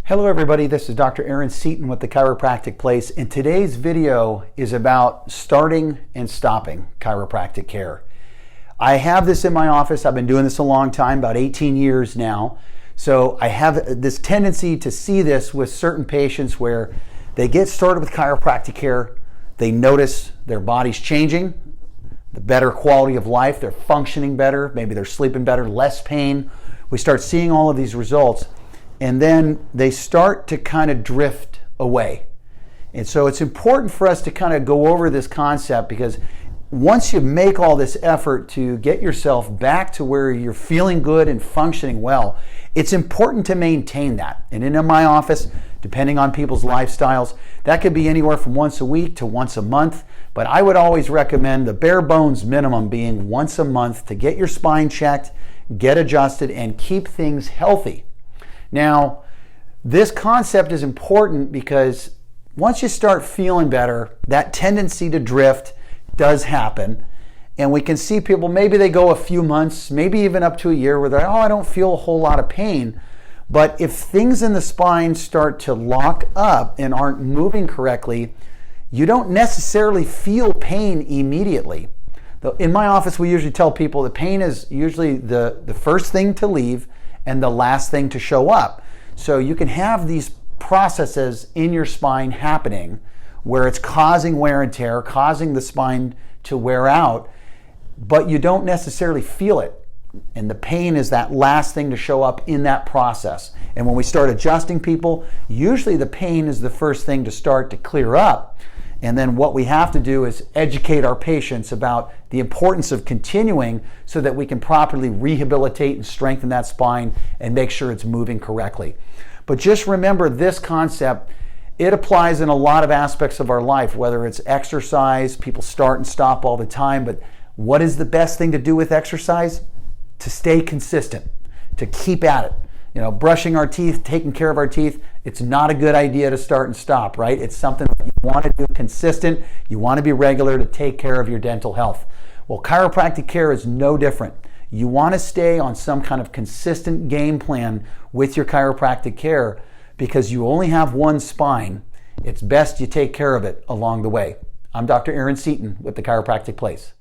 Hello everybody, this is Dr. Seaton with the Chiropractic Place, and today's video is about starting and stopping chiropractic care. I have this in my office. I've been doing this a long time, about 18 years now. So I have this tendency to see this with certain patients where they get started with chiropractic care, they notice their body's changing, the better quality of life, they're functioning better, maybe they're sleeping better, less pain. We start seeing all of these results. And then they start to kind of drift away. And so it's important for us to kind of go over this concept, because once you make all this effort to get yourself back to where you're feeling good and functioning well, it's important to maintain that. And in my office, depending on people's lifestyles, that could be anywhere from once a week to once a month. But I would always recommend the bare bones minimum being once a month to get your spine checked, get adjusted, and keep things healthy. Now, this concept is important because once you start feeling better, that tendency to drift does happen. And we can see people, maybe they go a few months, maybe even up to a year, where they're, I don't feel a whole lot of pain. But if things in the spine start to lock up and aren't moving correctly, you don't necessarily feel pain immediately. In my office, we usually tell people that pain is usually the first thing to leave and the last thing to show up. So you can have these processes in your spine happening where it's causing wear and tear, causing the spine to wear out, but you don't necessarily feel it. And the pain is that last thing to show up in that process. And when we start adjusting people, usually the pain is the first thing to start to clear up. And then what we have to do is educate our patients about the importance of continuing so that we can properly rehabilitate and strengthen that spine and make sure it's moving correctly. But just remember this concept, it applies in a lot of aspects of our life, whether it's exercise, people start and stop all the time, but what is the best thing to do with exercise? To stay consistent, to keep at it. You know, brushing our teeth, taking care of our teeth, it's not a good idea to start and stop, right? It's something that you want to do consistent, you want to be regular to take care of your dental health. Well, chiropractic care is no different. You want to stay on some kind of consistent game plan with your chiropractic care because you only have one spine. It's best you take care of it along the way. I'm Dr. Seaton with the Chiropractic Place.